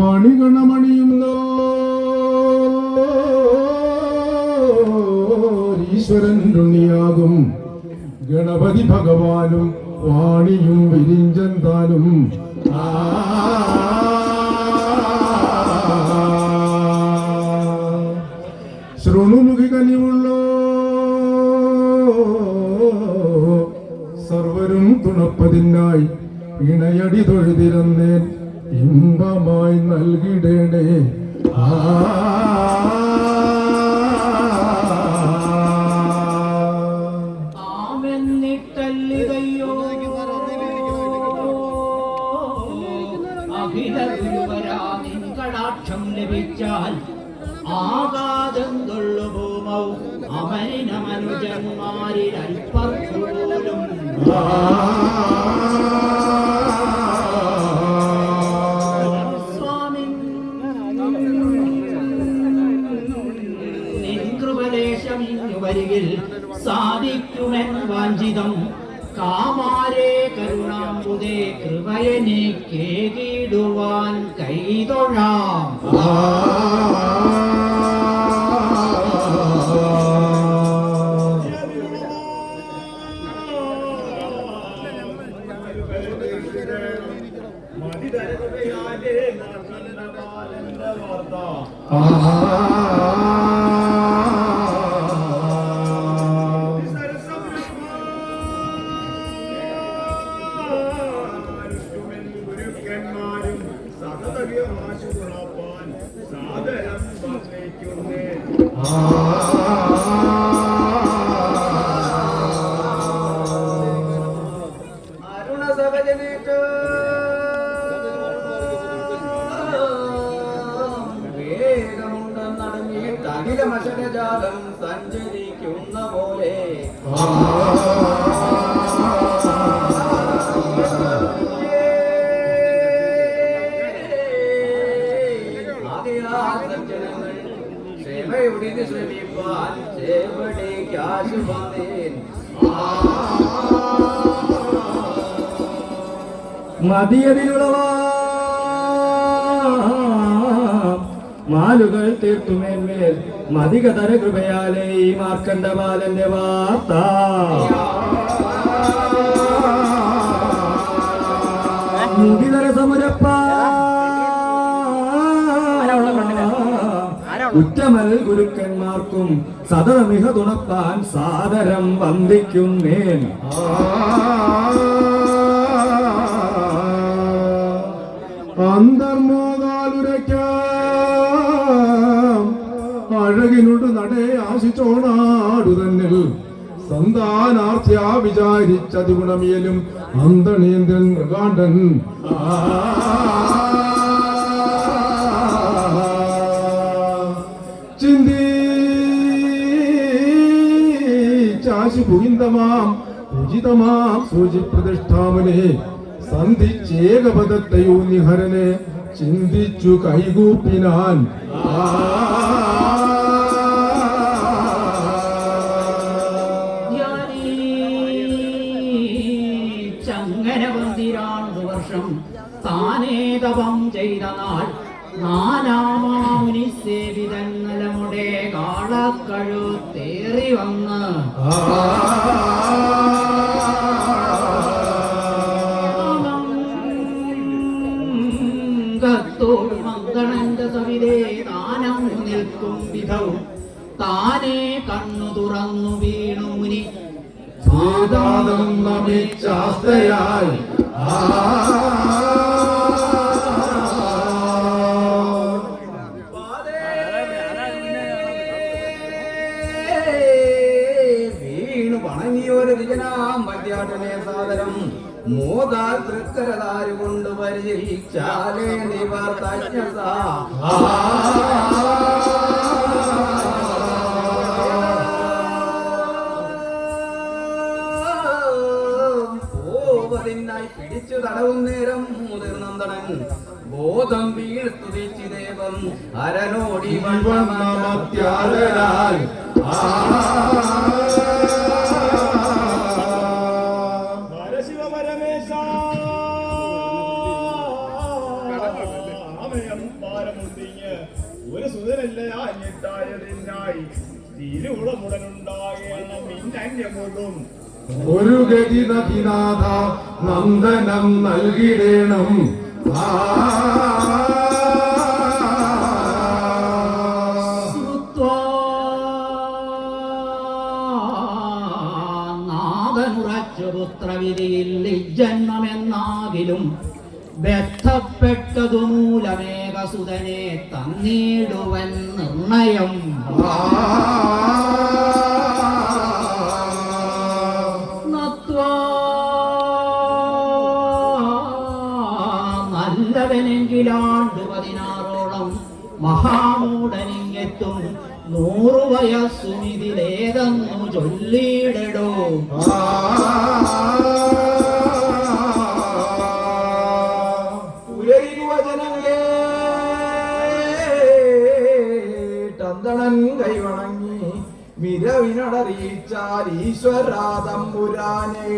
ഫണിഗണമണിയുന്നോ ഈശ്വരൻ ഉണ്ണിയാകും ഗണപതി ഭഗവാനും വാണിയും വിരിഞ്ചന്താനും ശൃണുമുഖി കനിവുള്ളോ സർവരും തുണപ്പതിനായി ഇണയടി തൊഴുതിരുന്നേൻ ഇമ്പമായി നൽകിടേണേ. ആമെന്നിട്ടല്ലിതയ്യോ അഖില ഗുരുവരാനിൻ കടാക്ഷം ലഭിച്ചാൽ ആകാദം തൊള്ളു ഭൂമൗ അമരിനമനുജന്മാരിൽ അല്പർപ്പോലും സാധിക്കുമെൻ വാഞ്ചിതം കാമാരേ കരുണാംബുദേ കൃപയനെ കേകിടുവാൻ കൈതൊഴാം. അഖിലമശകജാലം സഞ്ചരിക്കുന്ന പോലെ സജ്ജനങ്ങൾ ക്ഷേമയുടെ ശ്രമിപ്പാൻ ചേവടേക്ക് ആശുപതേൻ മതിയതിലുളവാ മാലുകൾ തീർത്തുമേന്മേൽ മതികതര കൃപയാലേ ഈ മാർക്കണ്ഡബാലന്റെ വാർത്ത മുടിതര സമുരപ്പ ഉറ്റമൽ ഗുരുക്കന്മാർക്കും സദനമിഹ തുണപ്പാൻ സാദരം വന്ദിക്കുന്നേൻ. അന്തർമോദാലുരയ്ക്കാം അഴകിനോട് നടേ ആശിച്ചോണാടു തന്നിൽ സന്താനാർത്ഥ്യാ വിചാരിച്ചതി ഗുണമിയലും അന്തണീന്ദ്രൻ മൃഗാണ്ടൻ ചിന്തിച്ചാശി പുഹിന്ദമാം പൂജിതമാം സൂചിപ്രതിഷ്ഠാമനെ സന്ധിച്ചേകപദത്തയൂന്നിഹരനെ ചിന്തിച്ചു കൈകൂപ്പിനാൻ ചങ്ങനവന്തിരാണ്ടു വർഷം താനേതപം ചെയ്ത നാൾ നാനാമാമുനി സേവിതന്നലമുടെ കാളക്കഴുത്തേറി വന്ന് മന്ദണന്റെ സവിതേ താനം നിൽക്കും വിധവും താനേ കണ്ണു തുറന്നു വീണു മുനി പാദം നമിച്ചാസ്തയായി വീണു വൈദികനാം വൈദ്യാട്ടനെ സാദരം മോദാൽ തൃക്കരതാരു കൊണ്ട് പരിചയിച്ചാലേ നിവർത്തജ്ഞത പോവതിനായി പിടിച്ചു തടവും നേരം മുതിർന്നന്തടൻ ബോധം വീഴ്ത്തുതിച്ചു ദേവം അരനോടി വണ്ണമത്യാദരാൽ ഒരു സുതരല്ലാഞ്ഞിട്ടായതിനായി തിരുവുളമുടനുണ്ടാകണം ഇന്നന്യമുടും ഒരു ഗതി നദിനാഥ നന്ദനം നൽകിടേണം നാഥനുറച്ചു പുത്രവിധിയിൽ ജന്മമെന്നാകിലും ബന്ധപ്പെട്ടതു മൂലമേകസുതനെ തന്നിടുവൻ നിർണയം നല്ലവനെങ്കിലാണ്ടു 16ഓളം മഹാമൂടനിങ്ങെത്തും 100 വയസ്സുമിതിലേതെന്നു ചൊല്ലിയിടടോ ചന്ദനൻ കൈവണങ്ങി മിരവിനടറിയിച്ചാൽ ഈശ്വരാ തമ്പുരാനെ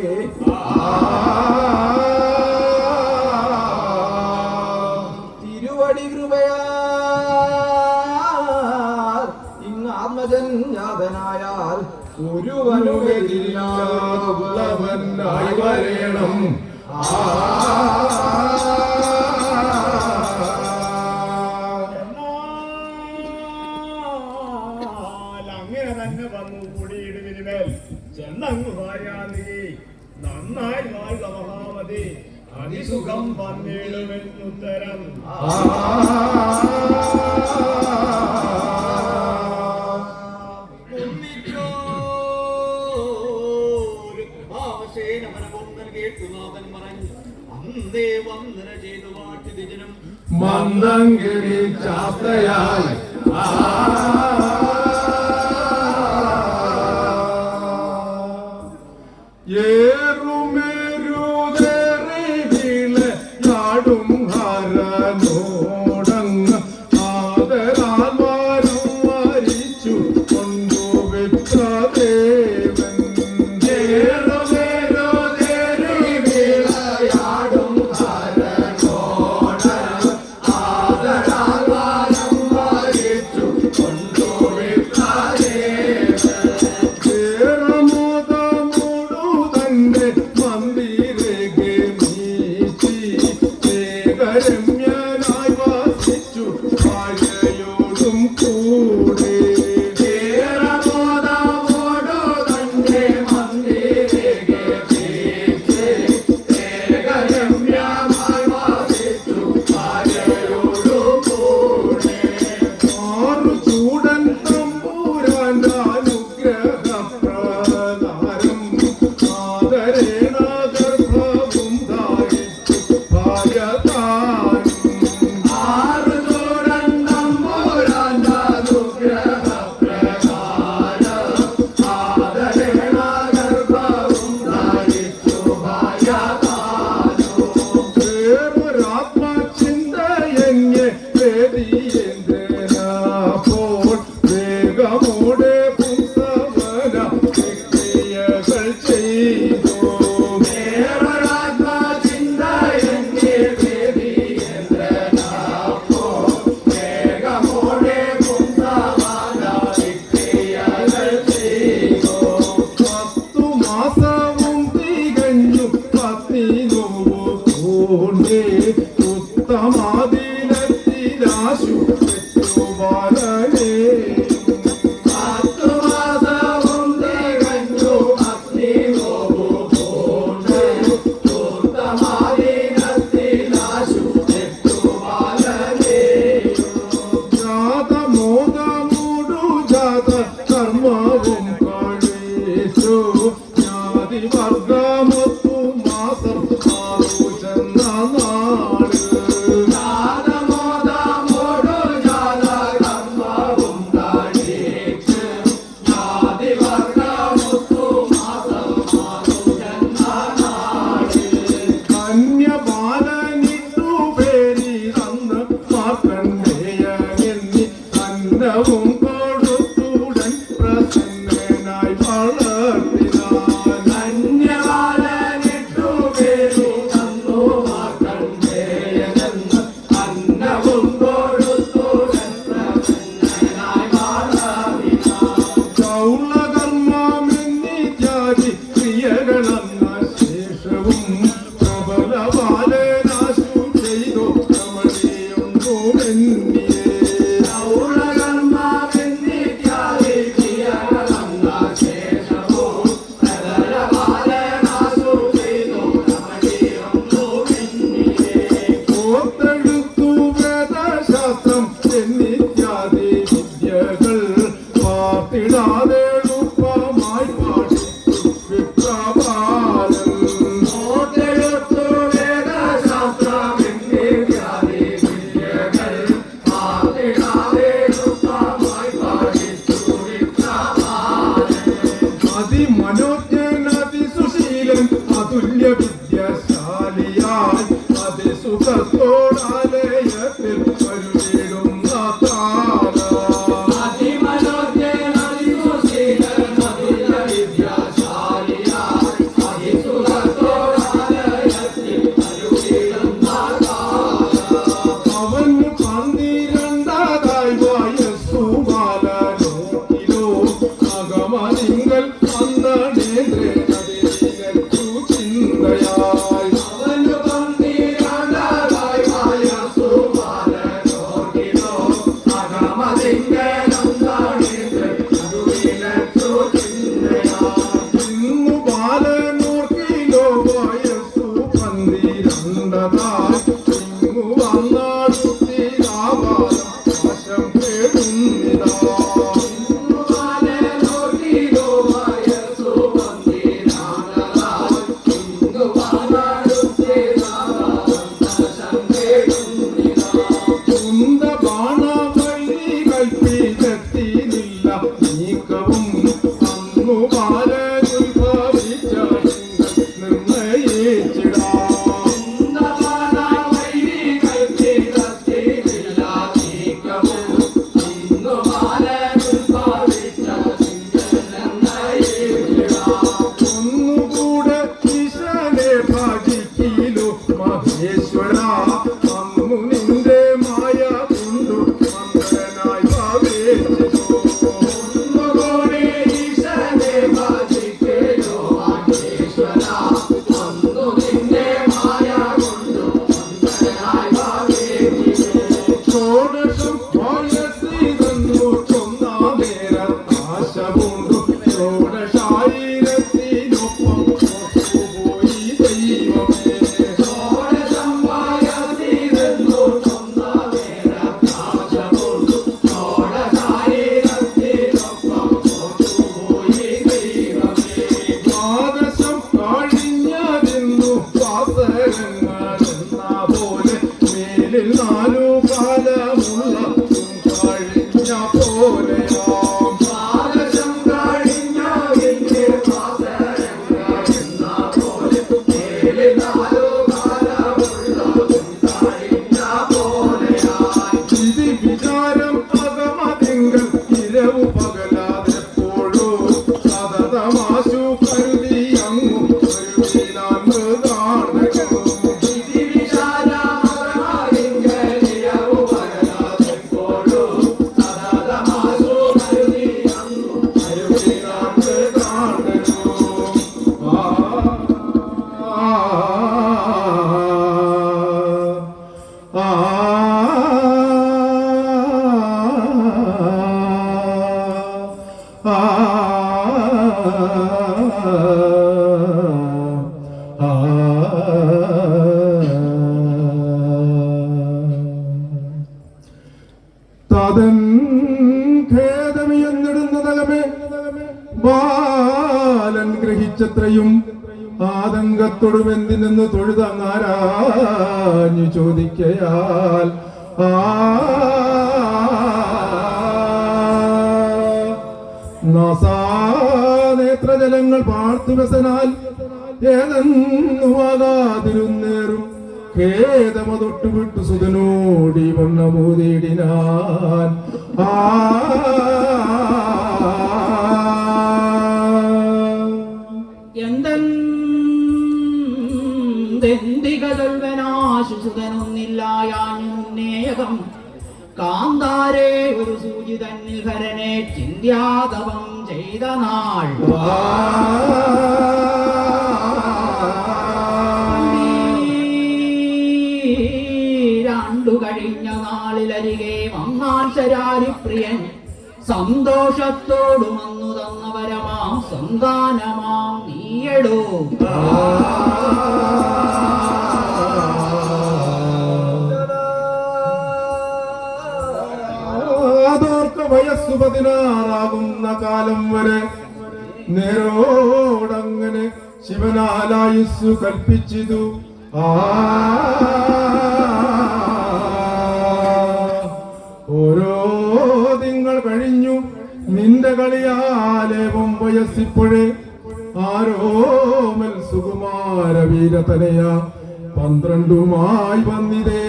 തിരുവടി കൃപയാ ഇങ്ങ് ആത്മജൻ ജാതനായാൽ ഒരുവനുമെതിരില്ലാവുള്ളവനായി വരേണം അങ്ങനെ തന്നെ വന്നു കൂടിയിടുവിനുമേൽ ചെന്നങ്ങു ഭാര്യാന്തി നന്നായി വാഴ്ക മഹാമതി അതിസുഖം വന്നിടുമെന്നുത്തരം മന്ദങ്കിരി ചാസ്തയായി ും ഹരനോടങ്ങ് ആദരാൽമാരും മരിച്ചു കൊണ്ടുവിട്ടദേവൻ യാടും ഹരനോട് ആദരാൽമാരും മരിച്ചു കൊണ്ടുവിട്ടദേവൻ മോദമുടു തന്റെ മന്ദിരകെ രമ്യനായി വസിച്ചു ഭാര്യയോടും കൂടെ മോദമോടു തന്റെ മന്ദിരകെ രമ്യമായി വസിച്ചു ഭാര്യയോടും കൂടെ ആറു ചൂടൻ തമ്പൂരാന്റെ അനുഗ്രഹപ്രകാരം ആദരേണ ഗർഭവും ധാരിച്ചു ഭാര്യ ചിന്തയന്യെ വേദിയേന്ദ്രനാപ്പോൾ വേഗമോടെ പുംസവന ക്രിയകൾ ചെയ്തു ചിന്തയന്യെ വേദിയേന്ദ്രനാപ്പോൾ വേഗമോടെ പുംസവന ക്രിയകൾ ചെയ്തു 10 മാസവും തികഞ്ഞു പത്നി നോവു പൂണ്ടേ ഉത്തമാദീനത്തിലാശു പെറ്റുവാലനേ 10 മാസവും തികഞ്ഞു പത്നി നോവു പൂണ്ടേ ഉത്തമാദീനത്തിലാശു പെറ്റുവാലനേ ജാതമോദമുടു ജാത കർമ്മവും കഴിച്ചു ജ്ഞാതി അന്നവും കൊടുത്തുടൻ പ്രസന്നനായി വളർത്തിനാൻ ധന്യവാലനിട്ടു പേരു തന്നു മാർക്കണ്ഡേയനെന്ന് അന്നവും കൊടുത്തുടൻ പ്രസന്നനായി വളർത്തിനാൻ ചൗളകർമ്മമെന്നിത്യാദി ക്രിയകളെന്ന ശേഷവും പ്രബലബാലനാശു ചെയ്തു രമണിയുണ്ടുമെന്നിയേ ൗളകർമ്മമെന്നിത്യാദി ക്രിയകളെന്ന ശേഷവും പ്രബലബാലനാശു ചെയ്തു രമണീയൊന്നുമെന്നിയേ. ഓർത്തെഴുത്തു വേദശാസ്ത്രം എന്നിത്യാദി വിദ്യകൾ പാർത്തിടാതെ എളുപ്പമായി പാടിച്ചു വിപ്രബാലൻ ഓർത്തെഴുത്തു വേദശാസ്ത്രമെന്നിത്യാദി വിദ്യകൾ പാർത്തിടാതെ എളുപ്പമായി പാടിച്ചു വിപ്രബാലൻ. അതിമനോജ്ഞൻ അതിസുശീലൻ അതുല്യ വിദ്യാശാലിയായി അതിസുഖത്തോടാലയത്തിൽ വരുവിടുന്ന താര അതിമനോജ്ഞൻ അതിസുശീലൻ അതുല്യ വിദ്യാശാലിയായി അതിസുഖത്തോടാലയത്തിൽ വരുവിടുന്ന അവന് 12 വയസ്സു ബാലനോക്കിലോ അകമതിങ്കൽ അന്നേന്ദ്രനു ചിന്തയായി അവനു 12 വയസ്സു ബാലനോർക്കിലോ അകമതിങ്കലന്തണിന്ദ്രനു ചിന്തയായി. ഇന്നു ബാലനോർക്കിലോ വയസ്സു 12 ഇങ്ങു വന്നാടുത്തിരാവാലം വശം കേടുന്നിതാ ബാലനോർക്കിലോ വയസ്സു 12 ഇന്നു വാനാടുത്തിരാവാലം വശം കേടുന്നിതാ. കുന്ത ബാണവഴി കൽപ്പിച്ചെത്തിയില്ല നീക്കവും അന്നു ബാലനുഭവിച്ച നിർണയിച്ചിടാം ഒന്നുകൂടെ ഈശനെ ഭജിക്കിലോ മഹേശ്വര അന്നു നിന്റെ മായ കൊണ്ടു മന്ത്രനായി ഭവേശിച്ചു ഷോഡശം വയസ്സിതന്നു ചൊന്നാമേരം ആശ കൊണ്ടു ഷോഡശായിരത്തിനൊപ്പം പോയി ദൈവമേ ദ്വാദശം കഴിഞ്ഞതിന്നു വാസരങ്ങളെന്ന പോലെ മേലിൽ 4 കാലമുള്ള കഴിഞ്ഞ പോലെയാം ഇത് വിചാരം അകമതിങ്കൽ ഇരവു പകലാതെപ്പോഴോ സതതമാശു കരുതി അങ്ങു ഒരുവിനാന്ന് കാണുന്നു തതൻ ഖേദമിയെന്നിടുന്നതകമേ ബാലൻ ഗ്രഹിച്ചത്രയും ആതങ്കത്തൊടുമെന്തിനെന്ന് തൊഴുതങ്ങാരാഞ്ഞു ചോദിക്കയാൽ നാസാനേത്രജലങ്ങൾ പാർത്തുവസനാൽ ഏതെന്നുമാകാതിരുന്നേറും ഖേദമതൊട്ടു വിട്ടു സുതനോടി വണ്ണമൂതിടിനാൻ. എന്തികതൊൽവനാശുസുതനൊന്നില്ലായാഞ്ഞുന്നേകം കാന്താരേ ഒരു സൂചി തന്നിൽ ഹരനെ ചിന്യാതപം ചെയ്ത നാൾ രണ്ടു കഴിഞ്ഞ നാളിലരികെ വന്നാൽ ശരാരിപ്രിയൻ സന്തോഷത്തോടു വന്നു തന്നവരമാം സന്താനമാം നീയടോ. അതോർക്ക വയസ്സു 16 കാലം വരെ നേരോടങ്ങനെ ശിവനാലായുസ്സു കൽപ്പിച്ചിതു. ഓരോ തിങ്കൾ കഴിഞ്ഞു നിന്റെ കളിയാലേവം വയസ്സിപ്പോഴേ ആരോമൽ സുകുമാര വീരതനയ 12 വന്നിതേ.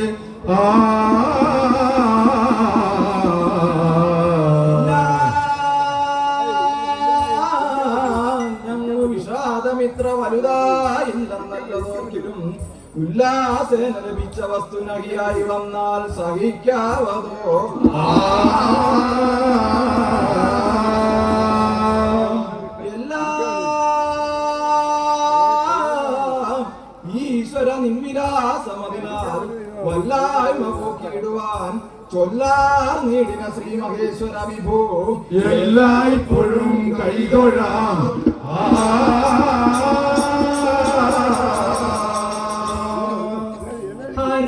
വിഷാദമിത്ര വലുതായില്ലെന്നല്ലതോർക്കിലും ഉല്ലാസേന ലഭിച്ച വസ്തു നഹിയായി വന്നാൽ സഹിക്കാവതോ. ഈശ്വര നിൻവിലാസമതിനാൽ വല്ലായ്മ പോക്കിയിടുവാൻ ചൊല്ലാർ നീടിന ശ്രീ മഹേശ്വര വിഭോ എല്ലായ്പ്പോഴും കൈതൊഴാം.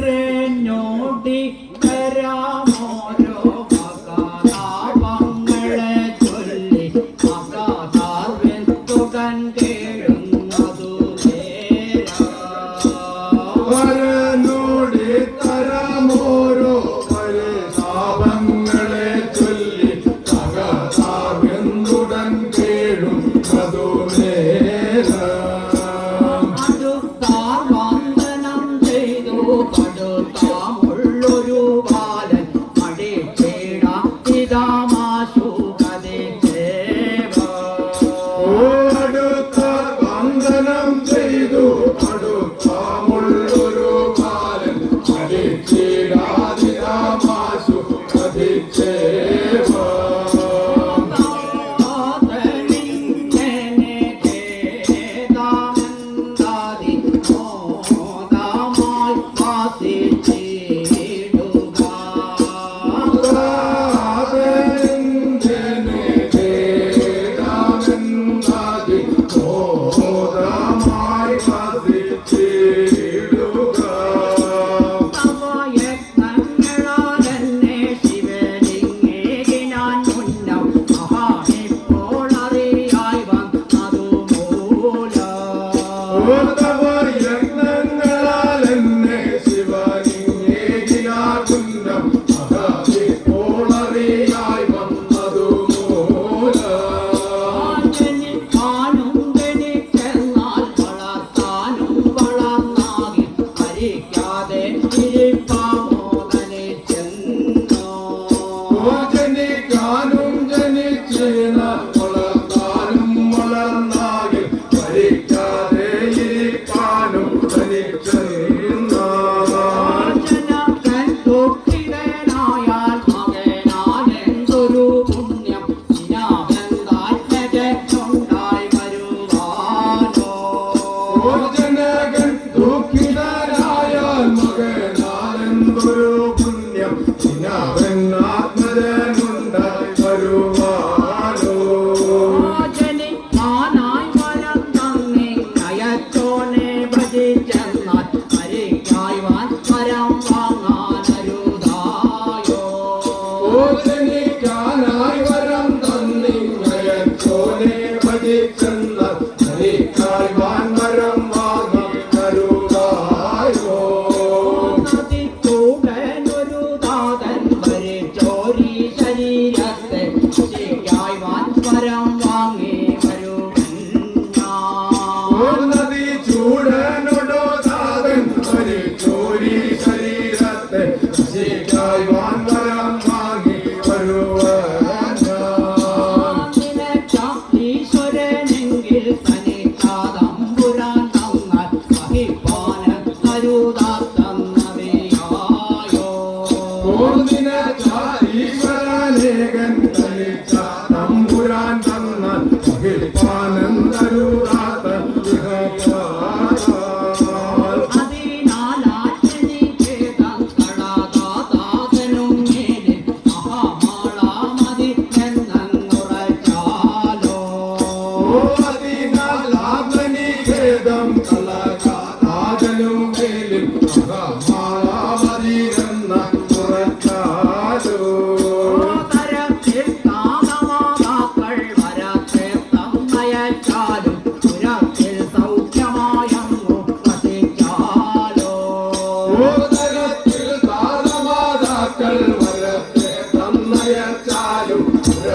ഹരനോടി കരാമോരോ മകാതാപങ്ങളെ ചൊല്ലി മകാതാർവെത്തുകൻ കേഴുന്നതു വരനോടെ തരമോരോ പരിതാപങ്ങളെ ചൊല്ലി തകതാവെന്നുടൻ കേഴും അടുത്താർ വന്ദനം ചെയ്തു കടുത്താമുള്ളൊരു ബാലൻ അടിച്ചേടാ ഇതാമാശു അടുത്ത വന്ദനം ചെയ്തു അടുത്താമുള്ളൊരു ബാലൻ അടിച്ചിടാതിരാമാശു കതിച്ചേവ. ചൂടനൊടോ താതൻ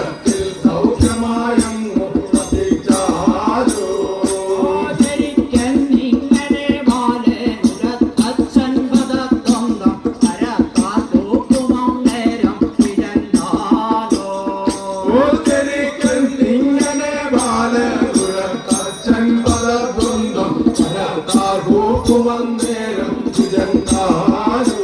ശിരത്തിൽ സൗഖ്യമായങ്ങു വസിച്ചാലോ. ഓചരിക്കെന്നിങ്ങനെ ബാലനുരത്തച്ഛൻ പദത്വന്തം കരത്താൽ തൂക്കുമന്നേരം പിഴഞ്ഞാലോ. ഓർത്തിരിക്കുന്നിങ്ങനെ ബാലകുലത്തച്ഛൻ പദദ്വന്ദ്വം കരത്താൽ പൂക്കുമന്നേരം പിഴഞ്ഞാലോ.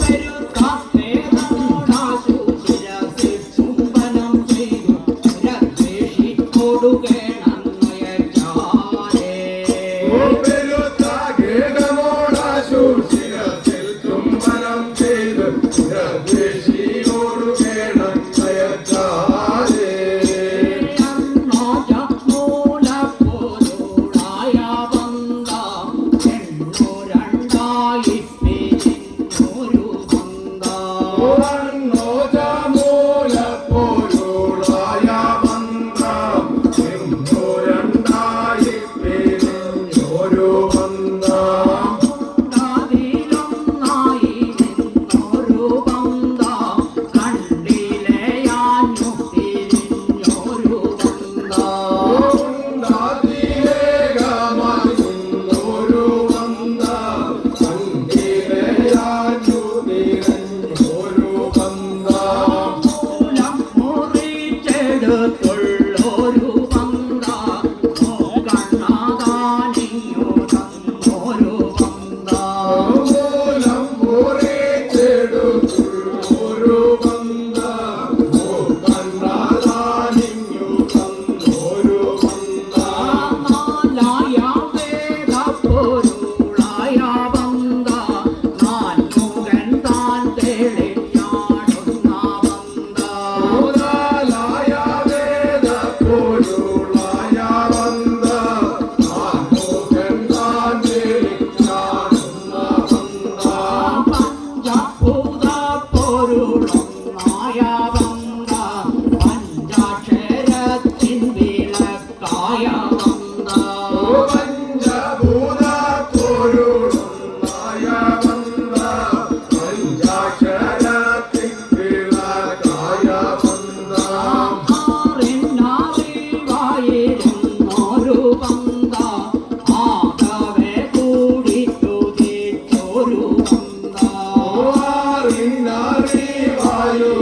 പെരുത്താത്തേതോടാശു ശിരസിൽ ചുംബനം ചെയ്തു പുരദ്വേഷിക്കൊടുകേണന്നയച്ചാലേ. പെരുത്ത ഗേഹമോടാശു ശിരസിൽ ചുംബനം ചെയ്ത് പുരദ്വേഷിയോടു കേണം നയച്ചാലേ. അന്നോജ മൂലപ്പൊരുളായ ബന്ധം എണ്ണു രണ്ടായി പിരിഞ്ഞൊരു ബന്ധം. ഓരന്നോജമൂലപ്പൊരുളായ ബന്ധം എന്നു രണ്ടായി പിരിഞ്ഞൊരു ബന്ധം. അതിലൊന്നായി നിന്നൊരു ബന്ധം കണ്ടിലയാഞ്ഞു പിരിഞ്ഞൊരു ബന്ധം. ഉണ്ടാതിരേകമായി നിന്നൊരു ബന്ധം കണ്ടിലയാഞ്ഞു നിറഞ്ഞൊരു ബന്ധം. മൂലം മുറിച്ചെടുത്തുള്ളൊരു ബന്ധം നോക്കണ്ണാതാനിങ്ങു തന്നൊരു ബന്ധം. മൂലം മുറിച്ചെടുത്തുള്ളൊരു ബന്ധം കണ്ണാതാനിങ്ങു തന്നൊരു ബന്ധം. നാലായ വേദപ്പൊരുളായ ബന്ധം നാൻമുഖൻ താൻ തെളിഞ്ഞാടുന്ന ബന്ധം. ഓരാലായ വേദപ്പൊരുളായ ബന്ധം ആത്മോഹൻ താൻ തെളിഞ്ഞാടുന്ന ബന്ധം. പഞ്ചഭൂതപ്പൊരുളൊന്നായ ബന്ധം പഞ്ചാക്ഷരത്തിൻ വിളക്കായ ബന്ധം. പഞ്ചഭൂതപ്പൊരുളായ ബന്ധം പഞ്ചാക്ഷരത്തിൻ വിളക്കായ ബന്ധം. ആറിന്നറിവായിരുന്നൊരു ബന്ധം ആകവെ കൂടിച്ചു തീർച്ചൊരു ബന്ധം.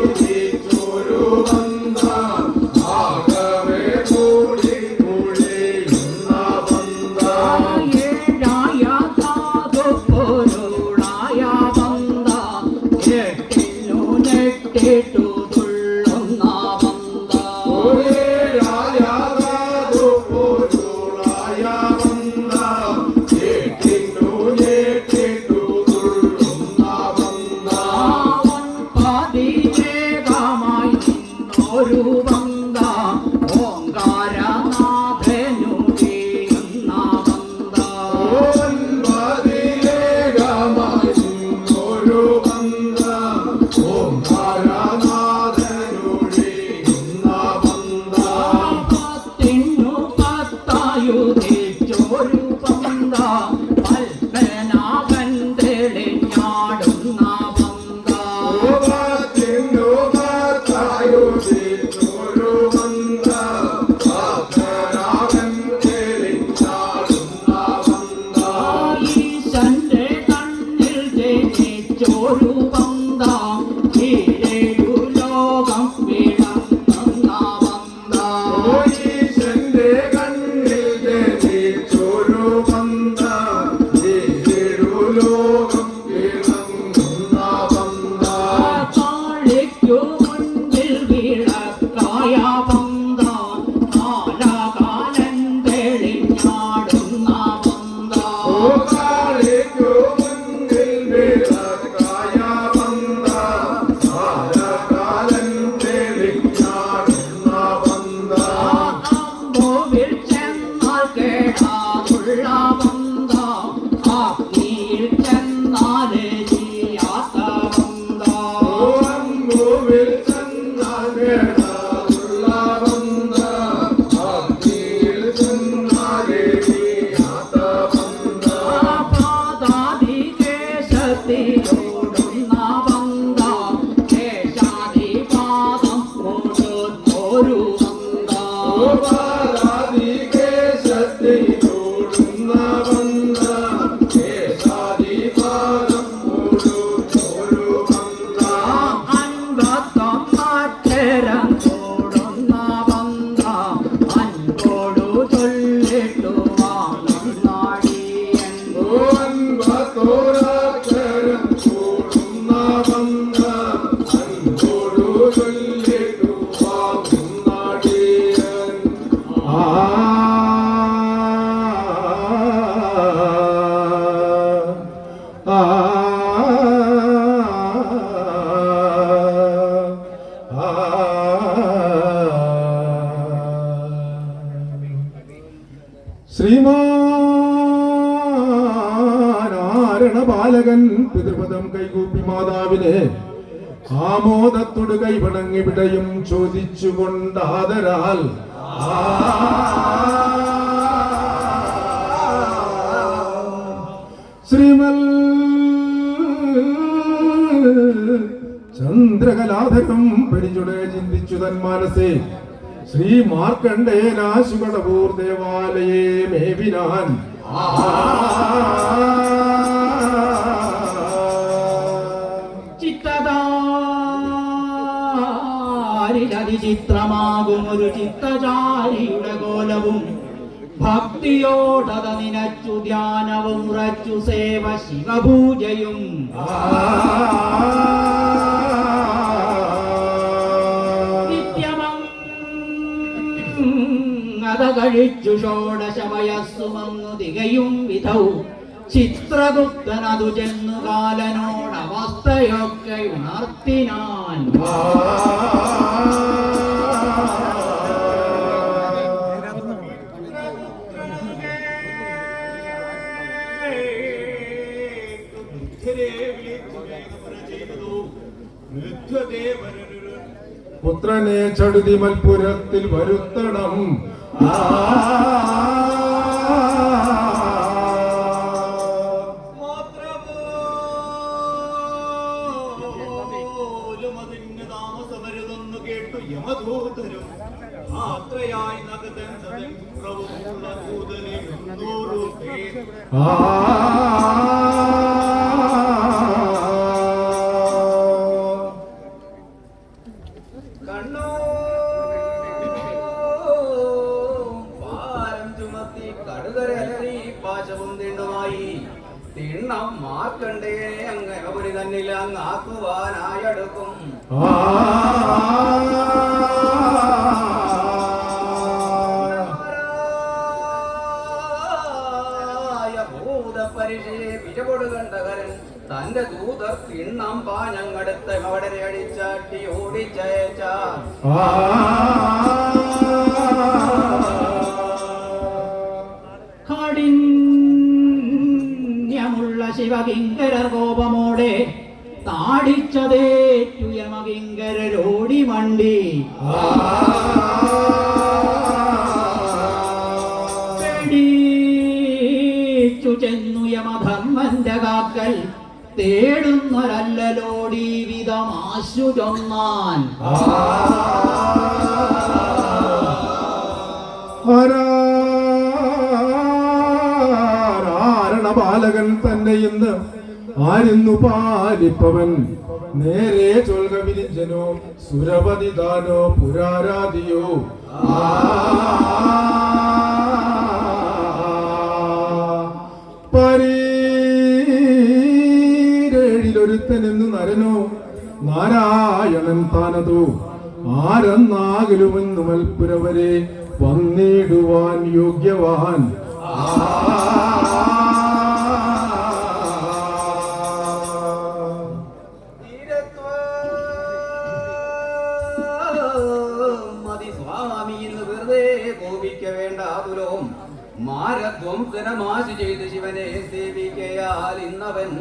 ഓറിനറിവായുദിച്ചൊരു ബന്ധം ആകവെ കൂടി മുഴിയുന്ന ബന്ധം. ഏഴായ ധാതുപ്പൊരുളായ ബന്ധം എട്ടിനു നെട്ടിട്ടു തുള്ളുന്ന ബന്ധം. ഓരേഴായാതൊരുളായ ബന്ധം കേട്ടിട്ടു ഞെട്ടിട്ടു തുള്ളുന്ന ബന്ധം. പതിരേകമായി നിന്നൊരു ബന്ധം ഓങ്കാരനാഥനു ചെയ്യുന്ന ബന്ധം. ഓൻപതിരേകമായി നിന്നൊരു ബന്ധം ഓംകാരനാഥനുഴിയുന്ന ബന്ധം. പത്തിനു പത്തായുധിച്ചൊരു ബന്ധം പൽപ്പനാകൻ തെളിഞ്ഞാടുന്ന ബന്ധം. ഓപത്തിനു ഭർത്തായുദിച്ചൊരു പാരാതികേശത്തിലൂടുന്ന ബന്ധം കേശാദിപാദം ഒരു ബന്ധം അൻപത്തൊന്നാക്ഷരം കൂടുന്ന ബന്ധം അൻപോടു ചൊല്ലിട്ടു വാങ്ങുന്നാടിയൻ അൻപത്തോരാക്ഷരം കൂടുന്ന ബന്ധം അൻപോടു ചൊല്ലിട്ടു വാങ്ങുന്നാടിയൻ ശ്രീമാനാരണപാലകൻ പിതൃപദം കൈകൂപ്പി മാതാവിനെ ആമോദത്തോട് കൈവണങ്ങി വിടയും ചോദിച്ചുകൊണ്ടാദരാൽ ശ്രീമൽ ചന്ദ്രകലാധരം പരിചുടെ ചിന്തിച്ചു തൻ മനസ്സേ ശ്രീ മാർക്കണ്ഡേനാശുകടപൂർ ദേവാലയേ മേവിനാൻ ചിത്തചാരിലതിചിത്രമാകും ഒരു ചിത്തചാരിയുടെ കോലവും ഭക്തിയോടത നിനച്ചു ധ്യാനവും ഉറച്ചു സേവ ശിവപൂജയും നിത്യമത കഴിച്ചു ഷോഡശവയസ്സുമങ്ങു തികയും വിധൗ ചിത്രഗുപ്തനതു ചെന്നു കാലനോടവസ്ഥയൊക്കെ ഉണർത്തിനാൻ പുത്രനെ ചടുതി മൽപുരത്തിൽ വരുത്തണം യമദൂതരും യാത്രയായി നഗതൻ പ്രഭുള്ള ദൂതനെ 100 പേർ കണ്ണോ പാരം ചുമത്തി കടുകരലറി പാശവും തിണ്ണുമായി തിണ്ണം മാർക്കണ്ടേ അങ്ങനപുരി തന്നിൽ അങ്ങാക്കുവാനായടുക്കും ഭൂതപരിശയെ പിഴപൊടുകണ്ടകരൻ തന്റെ ദൂതർ തിണ്ണം പാഞ്ഞങ്ങടുത്ത് അവിടെ അടിച്ചാട്ടി ഓടിച്ചയച്ച കാഠിന്യമുള്ള ശിവകിങ്കരർ കോപമോടെ താടിച്ചതേറ്റു യമകിങ്കരോടി മണ്ടി പേടിച്ചു ചെന്നു യമധർമ്മന്റെ കാക്കൽ തേടുന്നൊരല്ലോടി വിധമാശു ചൊന്നാൻ ആരണപാലകൻ തന്നെ ഇന്ന് ആരിന്നു പാലിപ്പവൻ നേരെ ചൊൽക വിരിഞ്ചനോ സുരപതിദാനോ പുരാരാധിയോ പരീരേഴിലൊരുത്തനെന്നു നരനോ നാരായണൻ താനതോ ആരെന്നാകലുമെന്നു മൽപുരവരെ വന്നിടുവാൻ യോഗ്യവാൻ സ്വാമി എന്ന് വെറുതെ കോപിക്ക വേണ്ടാതുലോം മാരധ്വംസനമാശി ചെയ്ത് ശിവനെ സേവിക്കയാൽ ഇന്നവൻ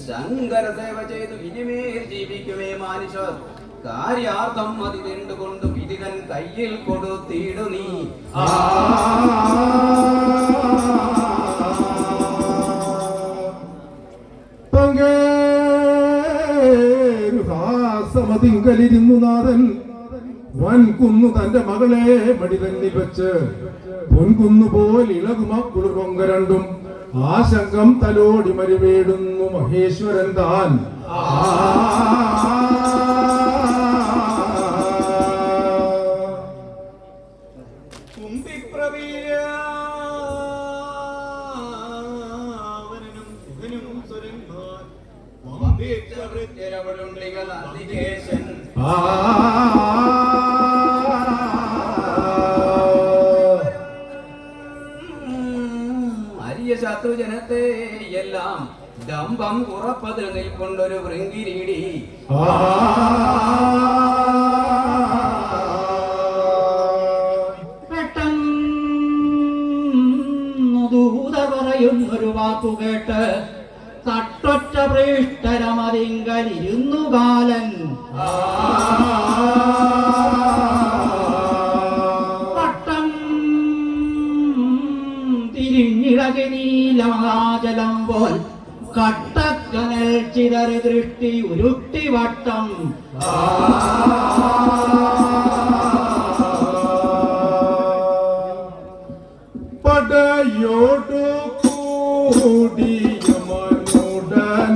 ശങ്കര സേവ ചെയ്തു ഇനിമേൽ ജീവിക്കുമേ മാനുഷർ കാര്യാർത്ഥം അതി കണ്ടുകൊണ്ട് വിധികൻ കയ്യിൽ കൊടുത്തിടു നീ തിങ്കലിരുന്നു നാഥൻ വൻകുന്നു തന്റെ മകളെ മടിതന്നിൽ വെച്ച് പൊൻകുന്നു പോൽ ഇളകുമ കുളിർപൊങ്ക രണ്ടും ആശങ്കം തലോടി മരുവേടുന്നു മഹേശ്വരൻ താൻ കുംഭിപ്രവീരാവനും സുഖനും സുരന്മാർ വമ്പിച്ചവൃത്യരവളുണ്ടികൾ അതികേശൻ അരിയ ശത്രുജനത്തെ എല്ലാം ദമ്പം ഉറപ്പതിൽ നിൽക്കൊണ്ടൊരു വൃങ്കിരീടി പെട്ടെന്നു ദൂത പറയുന്നൊരു വാക്കു കേട്ട് തട്ടൊറ്റ പൃഷ്ഠരമതിങ്കലിരുന്നു കാലൻ പട്ടം തിരിഞ്ഞിളകി നീലമഹാജലം പോൽ കട്ടക്കനൽ ചിതറി ദൃഷ്ടി ഉരുട്ടി വട്ടം പടയോടു കൂടിയ മനുടനാർത്തു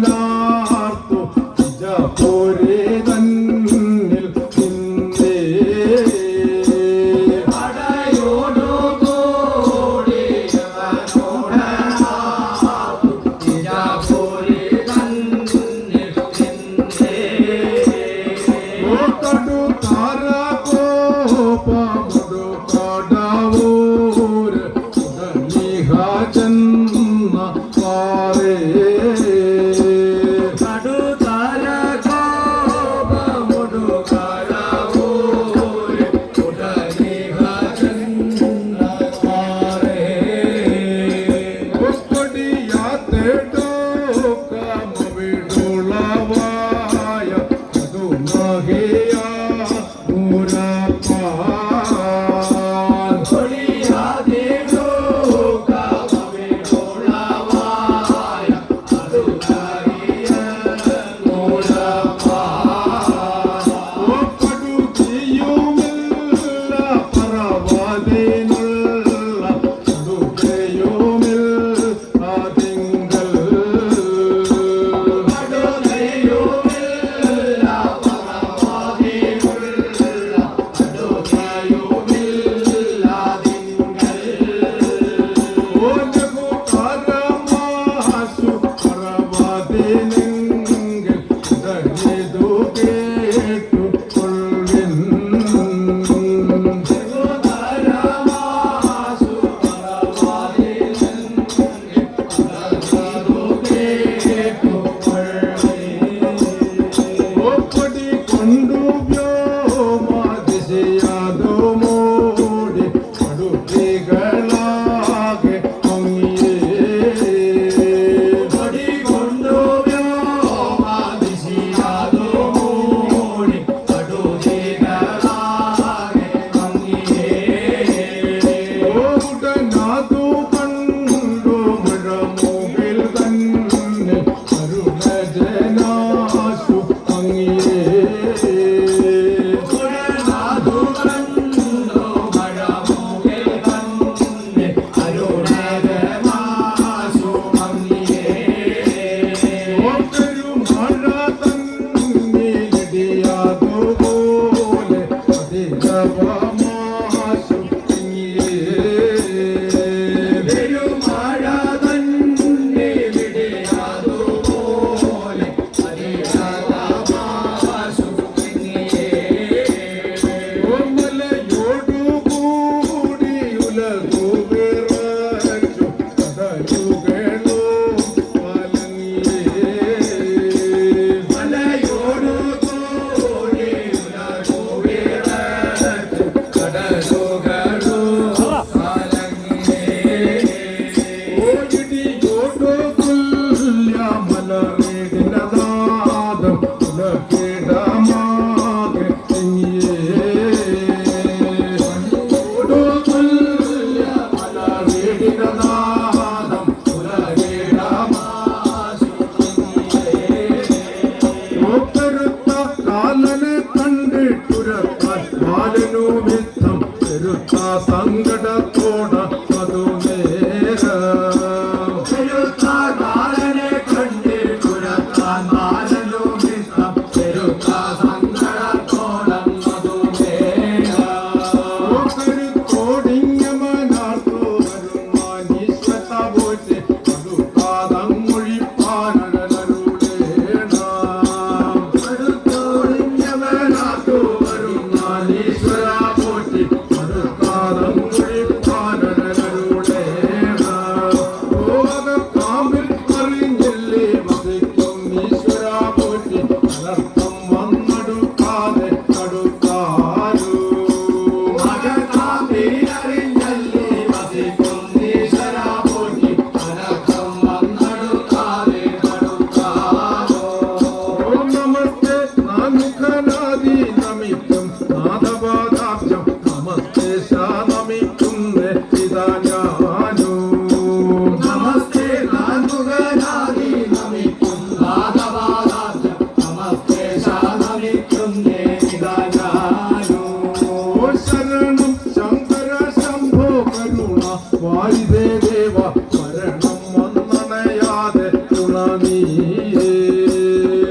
ജപോരേ തന്നിൽ നിന്നേ പടയോടു കൂടിയ മനുടനാർത്തു ജപോരേ തന്നിൽ നിന്നേ. ഓട്ടടു താര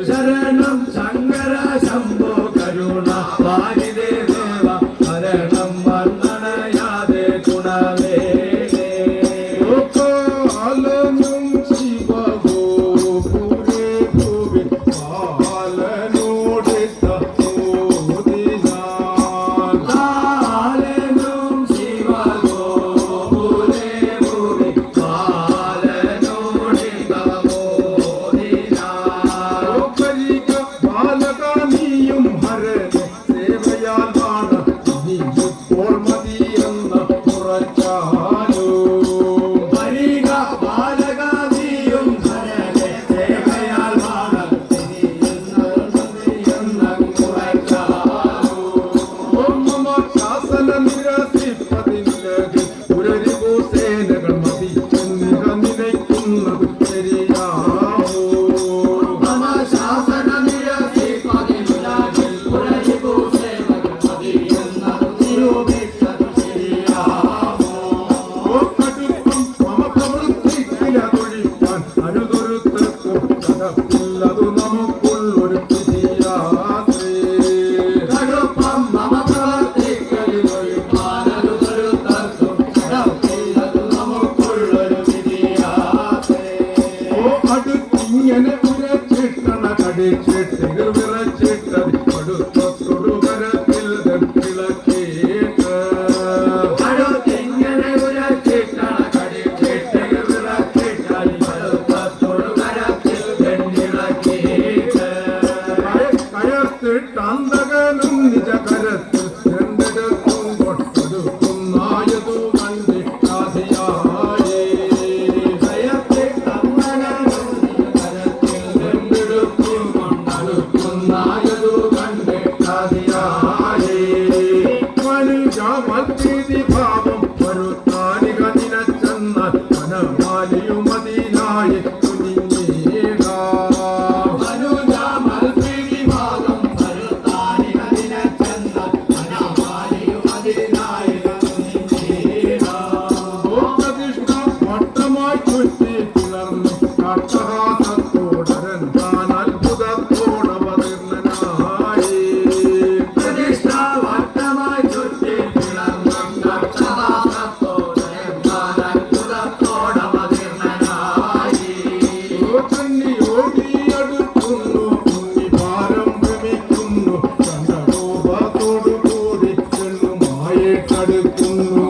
ശരണം ശങ്കര ശംഭോ കരുണ വാരിദേവ ശരണം വർണ്ണനയാതെ ഗുണവേ കാലനും ശിവഗോപുരേ ഭുവി കാലനോടിത്ത മോദിനാൻ കാലനും ശിവഗോപുരേ ഭുവി കാലനോടിത മോദിനാൻ കരിക ബാലകാനിയും ഹരനെ സേവയാൽ വാണ ഇപ്പോൾ മതിയെന്ന ഉറച്ചാലോ വരിക ബാലകാദിയും ഹരനെ സേവയാൽ മമ ശാസന നിരസിപ്പതിലകിൽ പുരരിഭൂസേനകൾ മതി എന്നിവ നിലയ്ക്കുന്നത് ശരിയാവോ ശാസന നിരസിപ്പതിലുലാകിൽ പുരരിഭൂസേനകൾ മതി എന്നത് നിരൂപിച്ചത് ശരിയാമോ കടുപ്പം മമ പ്രവൃത്തിക്കിലതൊഴിക്കാൻ അരുതൊരുത്തർക്കും കടപ്പില്ലതു നമുക്കുള്ളൊരു വിധിയാത്രേ കടുപ്പം മമ പ്രവർത്തിക്കലിതൊഴിപ്പാനൊരുത്തർക്കും കടപ്പില്ലതു നമുക്കുള്ളൊരു വിധിയാത്രേ അടുത്തിങ്ങനെ ഉരച്ചിട്ടണ കടിച്ചിട്ടികൾ വിറച്ചിട്ടത് അടുത്തൊടു കരത്തിൽ കിളക്കേട്ട് അടുത്തിങ്ങനെ ഉരച്ചിട്ടണ കടിച്ചിട്ട് വിറച്ചിട്ടാൽ വലുപ്പത്തോടു കരത്തിൽ വെണ്ണിളക്കിയിട്ട് കയത്തിട്ടന്തകനും നിജ കരത്തിൽ രണ്ടെടുക്കും കൊട്ടൊടുക്കുന്നായതു കണ്ടിട്ടാതിയായേ ഭാവം വരുത്താനിക നിനച്ചെന്നാൽ മനമാലിയുമതിനായി വട്ടമായി ചുറ്റി പിളർന്നു കാട്ടഹാസത്തോടരൻ താൻ അത്ഭുതത്തോടവതീർണനായി പ്രതിഷ്ഠാവട്ടമായി ചുറ്റി പിളർന്നും കക്ഷാസത്തോടമതിർണനായി കണ്ണിയോടിയടുക്കുന്നു ഉണ്ണിഭാരം ഭ്രമിക്കുന്നു ചന്ദ്രകോപത്തോടുകൂടി ചെന്നുമായിട്ടടുക്കുന്നു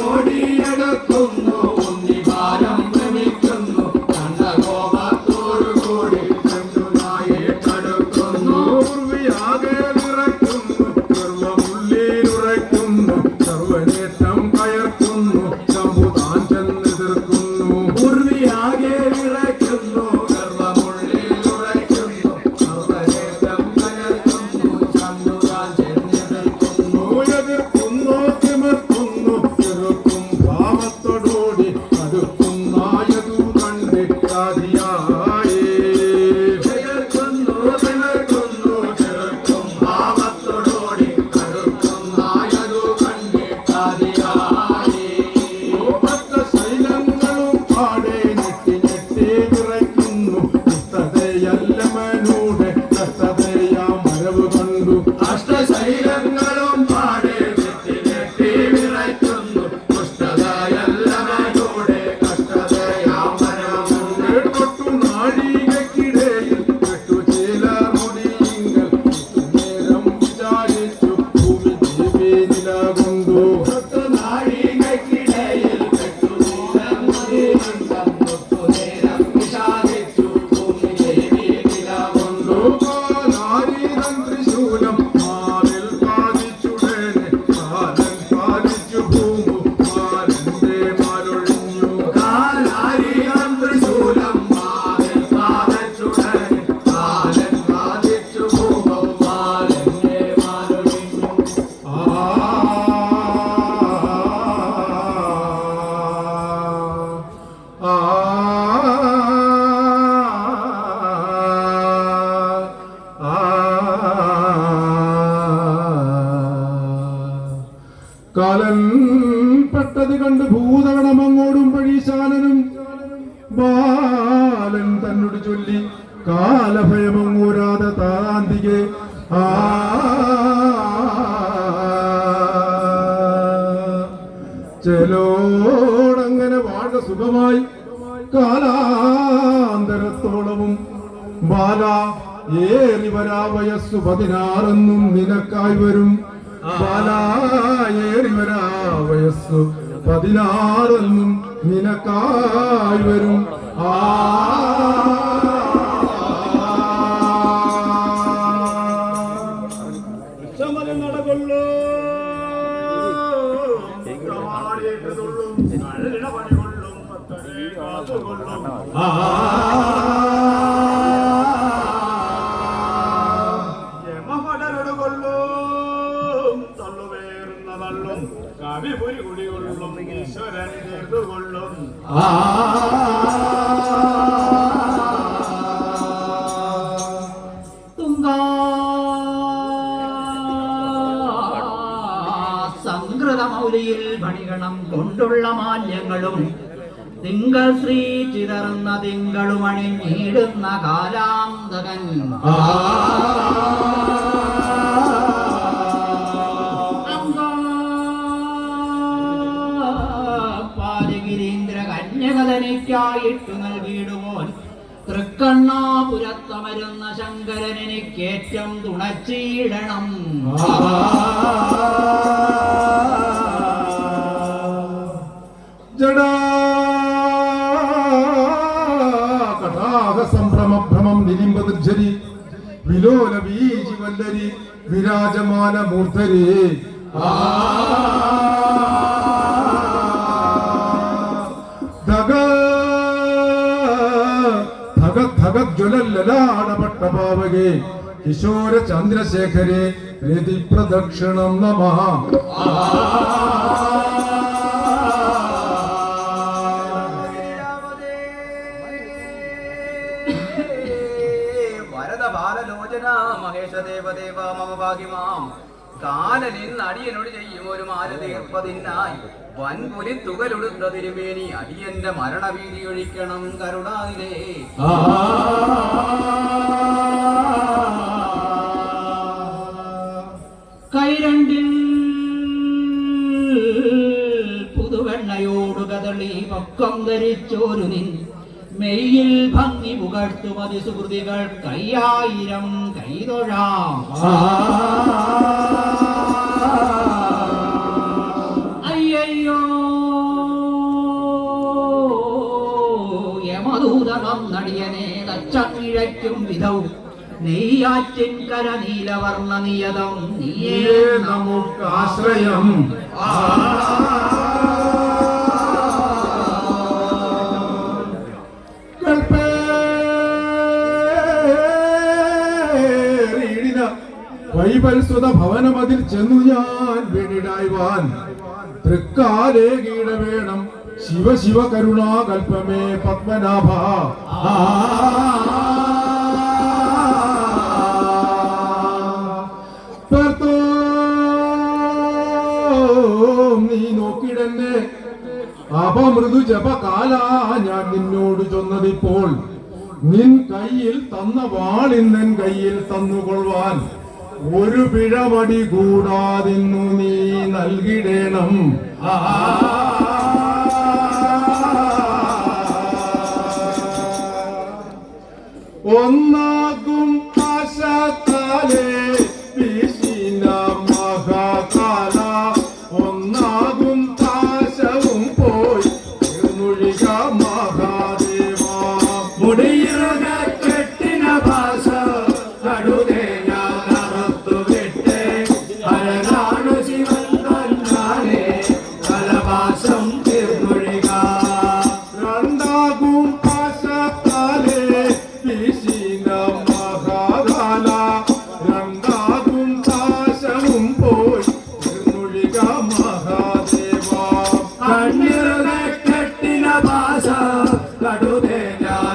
ഓടിയെടുക്കുന്നു ഉണ്ണിഭാരം ഭ്രമിക്കുന്നു കണ്ടകോപത്തോടുകൂടി ചെന്നുനായിട്ടടുക്കുന്നു ൂർവിയാകെ വിറയ്ക്കുന്നു സർവമുള്ളിലുറയ്ക്കുന്നു സർവനേറ്റം കയർക്കുന്നു ശംഭുതാൻ ചെന്നെതിർക്കുന്നു ഉർവിയാകെ വിറയ്ക്കുന്നു ഗർവമുള്ളിലുറയ്ക്കുന്നു സർവനേറ്റം കയർക്കുന്നു ചന്തുരാൻ ചെന്നെതിർക്കുന്നു എതിർക്കുന്നു തിമിർക്കുന്നു ചെറുക്കും ഭാവത്തോടുകൂടി അടുക്കുന്നായതു കണ്ടിട്ടാതിയായേ എതിർക്കുന്നു തിമിർക്കുന്നു ചെറുക്കും ഭാവത്തോടുകൂടി അടുക്കുന്നായതു കണ്ടിട്ടാതിയായി ഭക്ത ശൈലങ്ങളും പാടെ ഞെട്ടി ഞെട്ടി വിറയ്ക്കുന്നു ഇഷ്ടതയല്ല മനൂടെ കഷ്ടതയാ മരവ് കണ്ടു അഷ്ടശൈലങ്ങളും പാടെ നെറ്റി നെറ്റി വിറയ്ക്കുന്നു ദുഷ്ടതയല്ലവനോടെ കഷ്ടതയാമരമുണ്ട് തൊട്ടു നാഴികക്കിടയിൽ പെട്ടു ചില മുടിയിങ്കൽ നേരം വിചാരിച്ചു ഭൂമി ദേവി നിലകൊണ്ടു നാഴികക്കിടയിൽ പെട്ടുനേരം വിഷാദിച്ചു ഭൂമി ദേവി നിലകൊണ്ടു ലോകാനാരീതം ത്രിശൂലം മാറിൽ പാലിച്ചുടനെ കാലൻ പാലിച്ചു ഭൂമു മാലന്റെ മാലൊഴിഞ്ഞു കാലാരിയം ത്രിശൂലം മാറിൽ പാദച്ചുടൻ കാലൻ ബാധിച്ചു ഭൂമം മാലന്റെ മാലൊഴിഞ്ഞു കാലൻ പെട്ടത് കണ്ട് ഭൂതഗണം അങ്ങോട്ടും പഴീശാലനും ബാലൻ തൻ തന്നോട് ചൊല്ലി കാലഭയമങ്ങൂരാതെ താന്തികെ ചെലോടങ്ങനെ വാഴ സുഖമായി കാലാന്തരത്തോളവും ബാല ഏറി വരാ വയസ്സു 16 നിനക്കായി വരും ബാല ഏറി വരാ വയസ്സു 16 നിനക്കായി വരും സമരം നടകൊള്ളൂ പ്രമാണിയേറ്റതുള്ളും അഴകിട പണികൊള്ളും പത്തനെ കാത്തുകൊള്ളും യമപടരൊടുകൊള്ളും തള്ളുവേറുന്ന തള്ളും കവിപുരി കുടികൊള്ളും ഈശ്വരൻ ചേർത്തുകൊള്ളും സംകൃതമൗലിയിൽ ഭണികണം കൊണ്ടുള്ള മാല്യങ്ങളും തിങ്കൾ ശ്രീ ചിതറുന്ന തിങ്കളും അണിഞ്ഞിടുന്ന കാലാന്തകൻ പാലഗിരീന്ദ്ര കന്യകതനിക്കായിട്ടു നൽകിയിടുമോൻ തൃക്കണ്ണാപുരത്തമരുന്ന ശങ്കരൻ എനിക്കേറ്റം തുണച്ചിടണം ജടാ കടാഹ സംഭ്രമഭ്രമം നിലിംബദുർജരി വിലോല ബീജി വല്ലരി വിരാജമാന മൂർധരേ ജ്വലല്ലാടപട്ടപാവകേ കിശോര ചന്ദ്രശേഖരേ രതി പ്രദക്ഷിണം നമഃ വരദ ബാലലോചന മഹേഷ ദേവദേവ മമ ഭാഗ്യമാം കാലനിൽ അടിയനോട് ചെയ്യും ഒരു മാല തീർപ്പതിനായി വൻപുലി തുകലുടുത്ത തിരുമേനി അടിയന്റെ മരണഭീതി ഒഴിക്കണം കരുണാതിലേ കൈരണ്ടിൽ പുതുവെണ്ണയോടു കദളി പക്കം ധരിച്ചോരു നിൻ മെയ്യിൽ ഭംഗി പുകഴ്ത്തുമതി സുഹൃതികൾ കയ്യായിരം കൈതൊഴാം അയ്യോ യമദൂതമം നടിയനെ തച്ചങ്ങിഴയ്ക്കും വിധവും നെയ്യാറ്റിൻ കര നീലവർണ്ണ നിയതം നീയേ നമുക്കാശ്രയം വൈവത്സുത ഭവനമതിൽ ചെന്നു ഞാൻ വീണിടായ്വാൻ തൃക്കാലേ കീട വേണം ശിവ ശിവ കരുണാകൽപമേ പത്മനാഭ നീ നോക്കിടന്നെ അപമൃദു ജപകാല ഞാൻ നിന്നോട് ചൊന്നതിപ്പോൾ നിൻ കയ്യിൽ തന്ന വാളിന്നൻ കയ്യിൽ തന്നുകൊള്ളുവാൻ ഒരു പിഴമടി കൂടാതിന്നു നീ നൽകിടേണം ഒന്നാകും ആശാത്താലേ വീശിന മഹാകാല ഒന്നാകും ആശവും പോയി നിർമൊഴിക മഹാദേവ മുടിയുക കെട്ടിന ഭാഷ കടുതേ കടുതേ ഞാൻ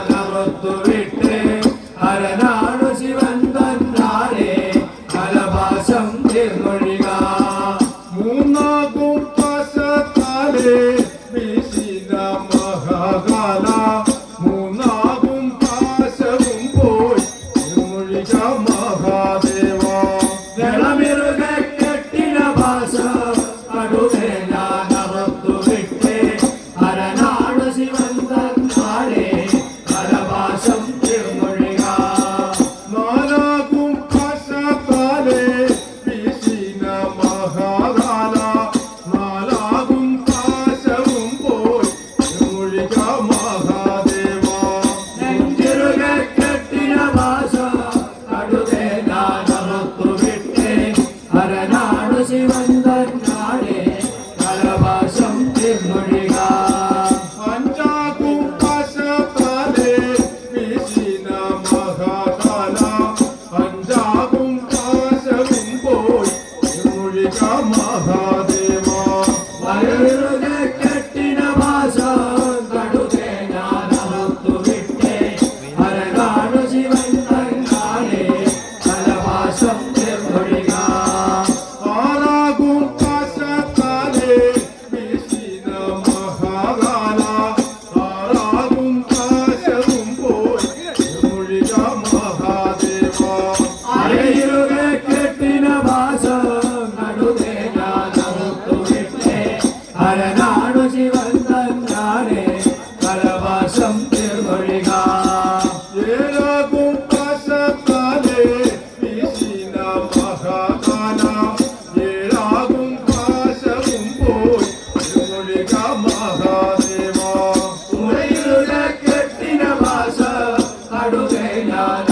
ഏഴാകും പാശത്താലേ വീശിന മഹാകാല ഏഴാകും പാശവും പോയി തിരുമൊഴിക മഹാദേവ ഉറയിലുള്ള കെട്ടിന ഭാഷ കടുകെ ഞാൻ